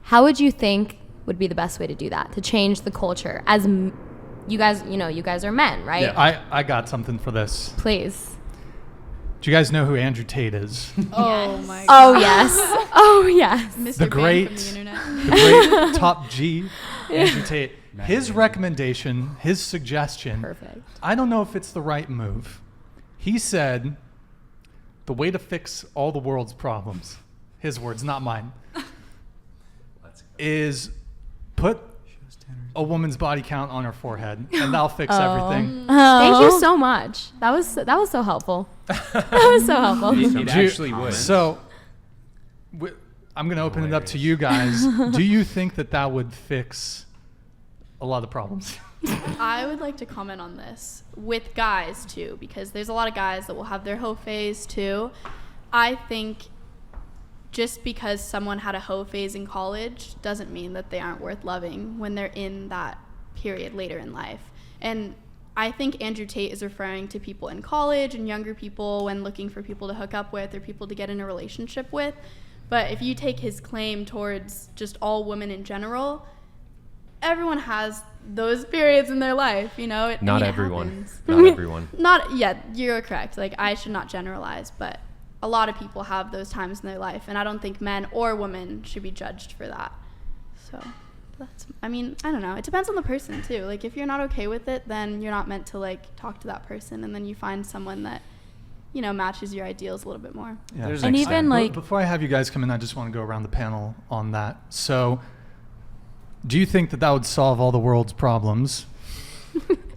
how would you think would be the best way to do that, to change the culture? As you guys, you guys are men, right? Yeah, I got something for this. Please. Do you guys know who Andrew Tate is? Oh my god. Oh yes. Oh yes. Mr. The Bang great, from the internet. the great top G, Andrew Tate. His recommendation, his suggestion. Perfect. I don't know if it's the right move. He said, the way to fix all the world's problems, his words, not mine, is put a woman's body count on her forehead, and that'll fix everything. Thank you so much. That was so helpful. That was so helpful. It actually would. So, I'm going to open it up to you guys. Do you think that would fix a lot of problems? I would like to comment on this with guys too, because there's a lot of guys that will have their hoe phase too. I think just because someone had a hoe phase in college doesn't mean that they aren't worth loving when they're in that period later in life. And I think Andrew Tate is referring to people in college and younger people when looking for people to hook up with or people to get in a relationship with. But if you take his claim towards just all women in general, everyone has those periods in their life, Not everyone. Happens. Not everyone. You're correct. Like, I should not generalize, but a lot of people have those times in their life, and I don't think men or women should be judged for that. So I don't know. It depends on the person too. Like, if you're not okay with it, then you're not meant to talk to that person, and then you find someone that matches your ideals a little bit more. Yeah. And even before I have you guys come in, I just want to go around the panel on that. So, do you think that would solve all the world's problems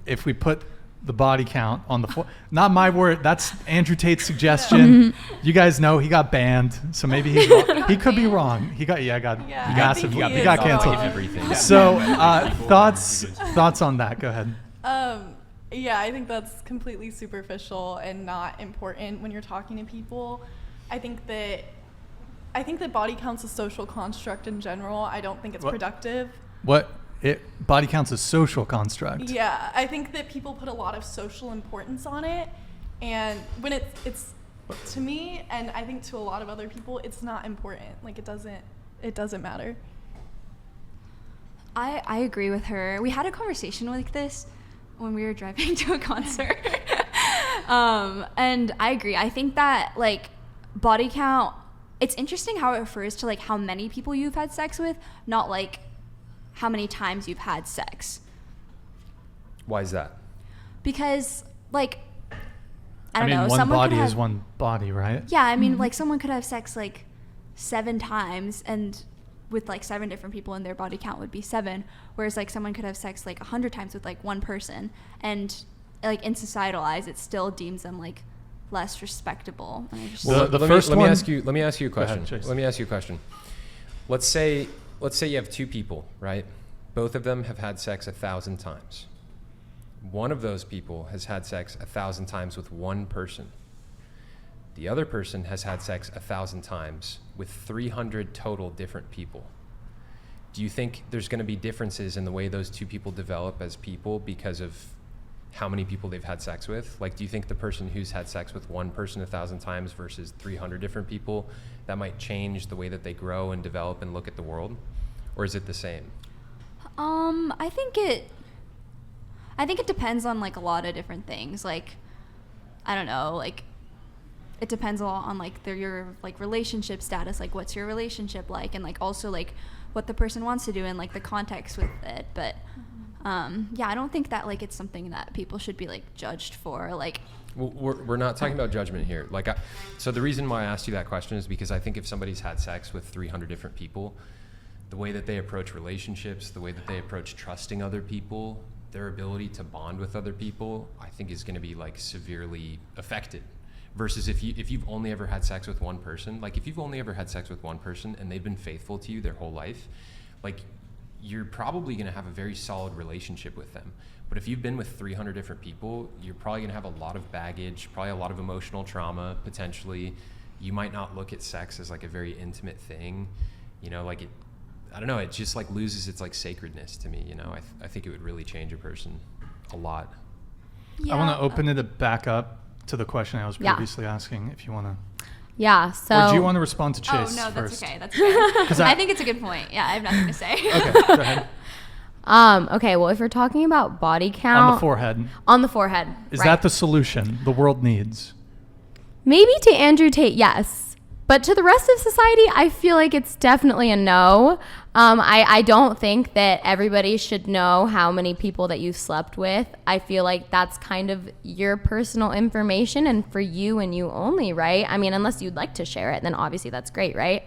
if we put the body count on the not my word, that's Andrew Tate's suggestion. You guys know he got banned, so maybe he's wrong. He could be wrong. He got massive. He got canceled. Everything. So thoughts on that? Go ahead. Yeah, I think that's completely superficial and not important when you're talking to people. I think that body count's a social construct in general. I don't think it's productive. Body count's a social construct. Yeah, I think that people put a lot of social importance on it, and when it's to me, and I think to a lot of other people, it's not important. Like, it doesn't matter. I agree with her. We had a conversation like this when we were driving to a concert. And I agree. I think that body count, it's interesting how it refers to how many people you've had sex with, not how many times you've had sex. Why is that? Because I don't know. One body is one body, right? Yeah, I mean, someone could have sex 7 times, and with 7 different people, and their body count would be 7. Whereas someone could have sex 100 times with one person, and in societal eyes, it still deems them less respectable. Let me ask you a question. Let me ask you a question. Let's say you have 2 people, right? Both of them have had sex 1,000 times. One of those people has had sex 1,000 times with one person. The other person has had sex 1,000 times with 300 total different people. Do you think there's going to be differences in the way those 2 people develop as people because of how many people they've had sex with? Do you think the person who's had sex with one person 1,000 times versus 300 different people, that might change the way that they grow and develop and look at the world? Or is it the same? I think it depends on a lot of different things. I don't know, it depends a lot on your relationship status, what's your relationship like, and also what the person wants to do and the context with it. But yeah, I don't think that it's something that people should be judged for. Well, we're not talking about judgment here. So the reason why I asked you that question is because I think if somebody's had sex with 300 different people, the way that they approach relationships, the way that they approach trusting other people, their ability to bond with other people, I think is going to be severely affected. Versus if you've only ever had sex with one person, if you've only ever had sex with one person and they've been faithful to you their whole life, you're probably going to have a very solid relationship with them. But if you've been with 300 different people, you're probably going to have a lot of baggage, probably a lot of emotional trauma, potentially. You might not look at sex as a very intimate thing. I don't know, it just loses its sacredness to me. I think it would really change a person a lot. Yeah. I want to open it back up to the question I was previously asking, if you want to. Yeah. So. Or do you want to respond to Chase Oh no, that's first? okay. That's okay. 'Cause I think it's a good point. Yeah, I have nothing to say. Okay, go ahead. Okay. Well, if we're talking about body count. On the forehead. On the forehead. Is right. that the solution the world needs? Maybe to Andrew Tate, yes. But to the rest of society, I feel like it's definitely a no. I don't think that everybody should know how many people that you've slept with. I feel like that's kind of your personal information and for you and you only, right? I mean, unless you'd like to share it, then obviously that's great, right?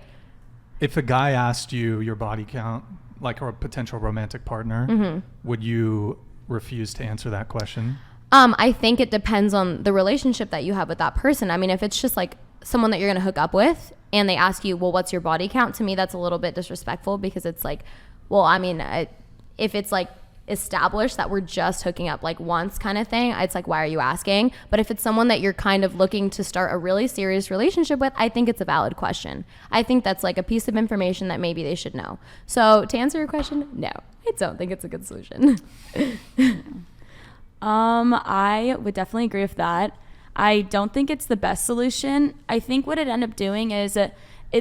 If a guy asked you your body count, like a potential romantic partner, would you refuse to answer that question? I think it depends on the relationship that you have with that person. I mean, if it's just like someone that you're going to hook up with and they ask you, well, what's your body count? To me, that's a little bit disrespectful because it's like, well, I mean, if it's like established that we're just hooking up like once kind of thing, it's like, why are you asking? But if it's someone that you're kind of looking to start a really serious relationship with, I think it's a valid question. I think that's like a piece of information that maybe they should know. So to answer your question, no, I don't think it's a good solution. I would definitely agree with that. I don't think it's the best solution. I think what it ended up doing is it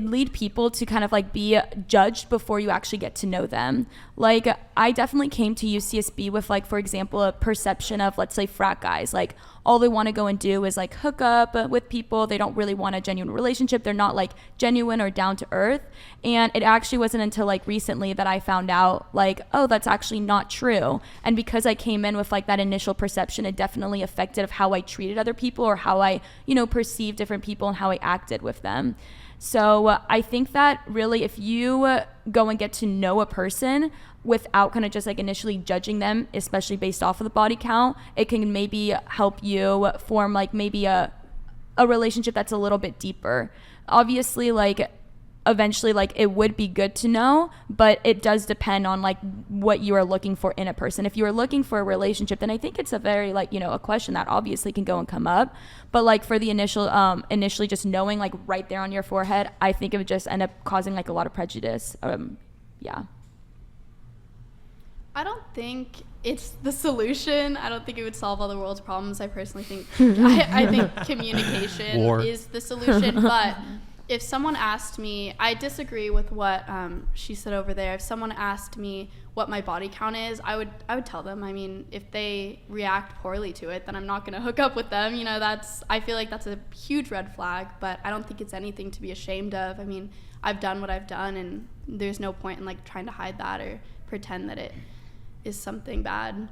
lead people to kind of like be judged before you actually get to know them. Like I definitely came to UCSB with like, for example, a perception of, let's say, frat guys. Like all they want to go and do is like hook up with people. They don't really want a genuine relationship. They're not like genuine or down to earth. And it actually wasn't until like recently that I found out like, oh, that's actually not true. And because I came in with like that initial perception, it definitely affected of how I treated other people or how I, perceived different people and how I acted with them. So I think that really if you go and get to know a person without kind of just like initially judging them, especially based off of the body count, it can maybe help you form like maybe a relationship that's a little bit deeper. Obviously, like eventually like it would be good to know, but it does depend on like what you are looking for in a person. If you are looking for a relationship, then I think it's a very like a question that obviously can go and come up, but like for the initially just knowing like right there on your forehead, I think it would just end up causing like a lot of prejudice. Yeah, I don't think it's the solution. I don't think it would solve all the world's problems. I personally think I think communication is the solution. But if someone asked me, I disagree with what she said over there. If someone asked me what my body count is, I would tell them. I mean, if they react poorly to it, then I'm not going to hook up with them. I feel like that's a huge red flag, but I don't think it's anything to be ashamed of. I mean, I've done what I've done, and there's no point in like trying to hide that or pretend that it is something bad.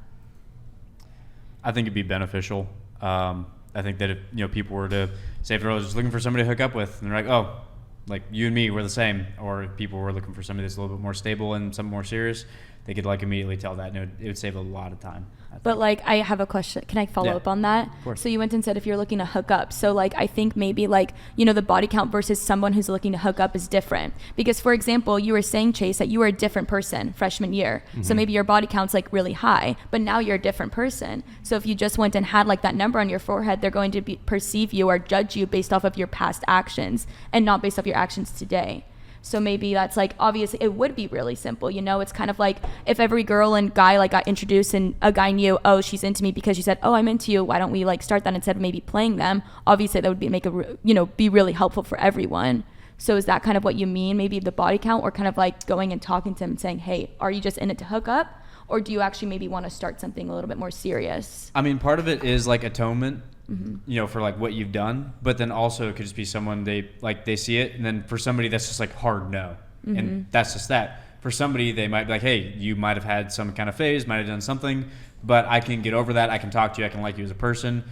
I think it'd be beneficial. I think that if people were to say, if they're just looking for somebody to hook up with, and they're like, oh, like you and me, we're the same, or if people were looking for somebody that's a little bit more stable and something more serious, they could like immediately tell that, and it would save a lot of time. But like I have a question. Can I follow up on that? Of course. So you went and said if you're looking to hook up. So like I think maybe like the body count versus someone who's looking to hook up is different. Because for example, you were saying, Chase, that you were a different person freshman year. Mm-hmm. So maybe your body count's like really high, but now you're a different person. So if you just went and had like that number on your forehead, they're going to perceive you or judge you based off of your past actions and not based off your actions today. So maybe that's like, obviously it would be really simple. It's kind of like if every girl and guy like got introduced and a guy knew, oh, she's into me because she said, oh, I'm into you. Why don't we like start that instead of maybe playing them? Obviously that would be really helpful for everyone. So is that kind of what you mean? Maybe the body count, or kind of like going and talking to him and saying, hey, are you just in it to hook up? Or do you actually maybe want to start something a little bit more serious? I mean, part of it is like atonement. Mm-hmm. For like what you've done, but then also it could just be someone they see it, and then for somebody that's just like hard no, mm-hmm. and that's just that. For somebody they might be like, hey, you might have had some kind of phase, might have done something, but I can get over that. I can talk to you. I can like you as a person.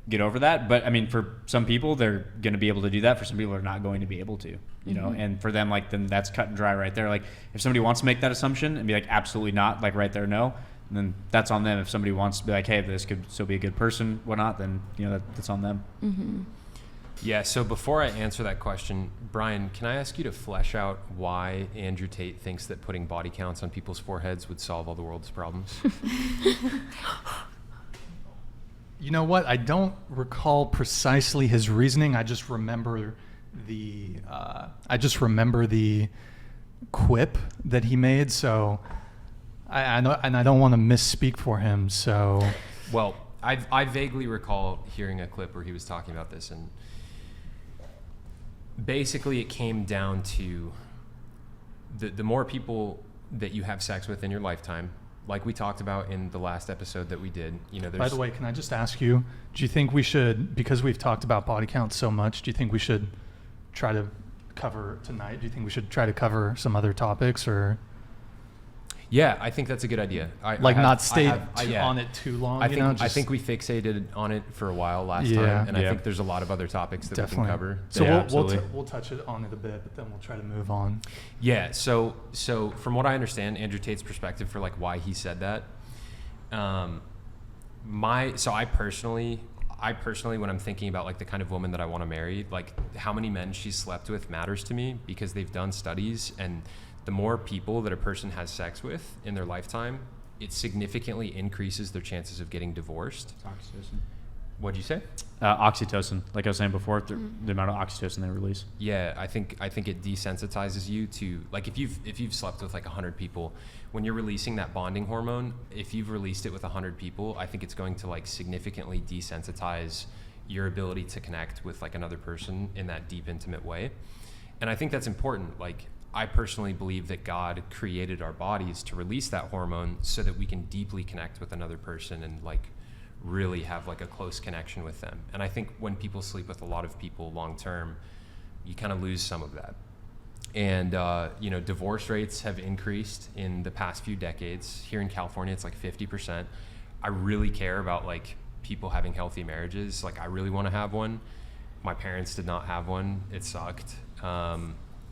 Get over that. But I mean, for some people they're going to be able to do that. For some people they're not going to be able to. Mm-hmm. And for them, like then that's cut and dry right there. Like if somebody wants to make that assumption and be like, absolutely not, like right there, no. And then that's on them. If somebody wants to be like, hey, this could still be a good person, whatnot, then that's on them. Mm-hmm. Yeah. So before I answer that question, Brian, can I ask you to flesh out why Andrew Tate thinks that putting body counts on people's foreheads would solve all the world's problems? You know what? I don't recall precisely his reasoning. I just remember the quip that he made. So. I know, and I don't want to misspeak for him. So, well, I vaguely recall hearing a clip where he was talking about this, and basically it came down to the more people that you have sex with in your lifetime, like we talked about in the last episode that we did, you know, there's... By the way, can I just ask you, do you think we should, because we've talked about body count so much, do you think we should try to cover tonight? Do you think we should try to cover some other topics, or... Yeah, I think that's a good idea. Not stay on it too long. I think we fixated on it for a while last time, and I think there's a lot of other topics that we can cover. So yeah, we'll touch it on it a bit, but then we'll try to move on. Yeah. So from what I understand, Andrew Tate's perspective for like why he said that. I personally, when I'm thinking about like the kind of woman that I want to marry, like how many men she's slept with matters to me, because they've done studies, and the more people that a person has sex with in their lifetime, it significantly increases their chances of getting divorced. Oxytocin. What'd you say? Oxytocin, like I was saying before, the amount of oxytocin they release. Yeah, I think it desensitizes you to, like, if you've slept with like 100 people, when you're releasing that bonding hormone, if you've released it with 100 people, I think it's going to like significantly desensitize your ability to connect with like another person in that deep, intimate way. And I think that's important. Like, I personally believe that God created our bodies to release that hormone so that we can deeply connect with another person and like really have like a close connection with them. And I think when people sleep with a lot of people long term, you kind of lose some of that. And divorce rates have increased in the past few decades. Here in California, it's like 50%. I really care about like people having healthy marriages. Like, I really want to have one. My parents did not have one. It sucked.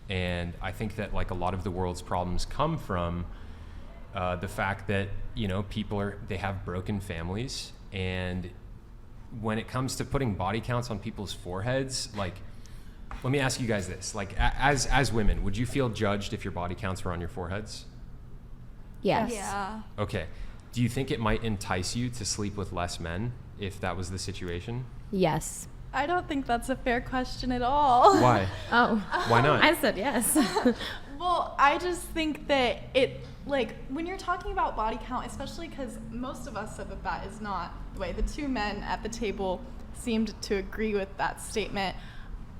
And I think that like a lot of the world's problems come from the fact that, you know, they have broken families. And when it comes to putting body counts on people's foreheads, like, let me ask you guys this, like, as women, would you feel judged if your body counts were on your foreheads? Yes. Yeah. Okay. Do you think it might entice you to sleep with less men if that was the situation? Yes. I don't think that's a fair question at all. Why? Oh. Why not? I said yes. Well, I just think that it, like, when you're talking about body count, especially because most of us said that is not the way. The two men at the table seemed to agree with that statement.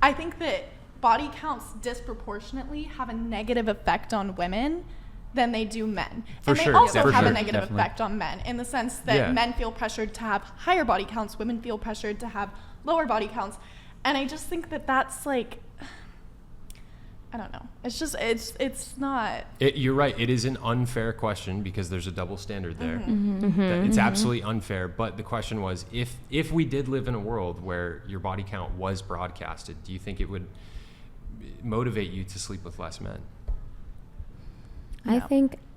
I think that body counts disproportionately have a negative effect on women than they do men. And they also have a negative effect on men, in the sense that men feel pressured to have higher body counts, women feel pressured to have lower body counts. And I just think that that's like, I don't know. It's just, it's not. You're right. It is an unfair question because there's a double standard there. It's absolutely unfair. But the question was, if we did live in a world where your body count was broadcasted, do you think it would motivate you to sleep with less men? No.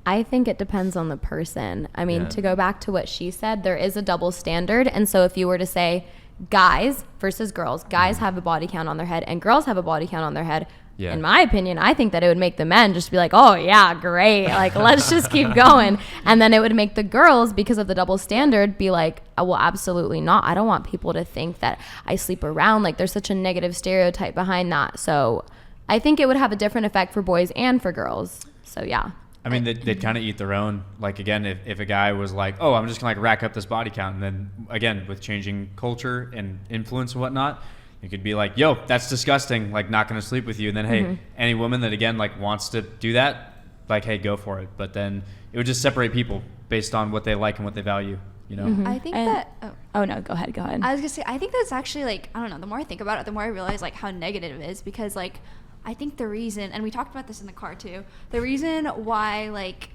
I think it depends on the person. I mean, to go back to what she said, there is a double standard. And so if you were to say guys versus girls, guys have a body count on their head and girls have a body count on their head. Yeah. In my opinion, I think that it would make the men just be like, oh yeah, great. Like, let's just keep going. And then it would make the girls, because of the double standard, be like, oh, well, absolutely not. I don't want people to think that I sleep around. Like, there's such a negative stereotype behind that. So I think it would have a different effect for boys and for girls. So yeah. I mean, they'd kind of eat their own. Like, again, if a guy was like, oh, I'm just going to like rack up this body count. And then, again, with changing culture and influence and whatnot, you could be like, yo, that's disgusting. Like, not going to sleep with you. And then, hey, any woman that, again, like wants to do that, like, hey, go for it. But then it would just separate people based on what they like and what they value, you know? I think that... Oh, no, go ahead. I was going to say, I think that's actually, like, I don't know, the more I think about it, the more I realize, like, how negative it is. Because, like, I think the reason, and we talked about this in the car too, the reason why like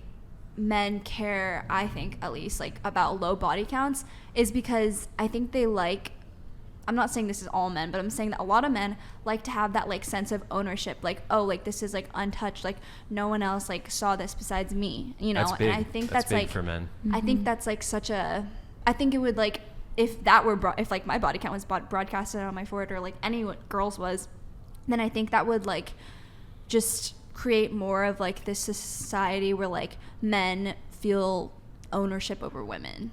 men care, I think at least, like about low body counts is because I think they like, I'm not saying this is all men, but I'm saying that a lot of men like to have that like sense of ownership, like, oh, like this is like untouched, like no one else like saw this besides me, you know? That's big. And I think that's big like for men. I think that's like such a, I think it would like, if that were if like my body count was broadcasted on my forehead, or like any girls was, then I think that would like just create more of like this society where like men feel ownership over women.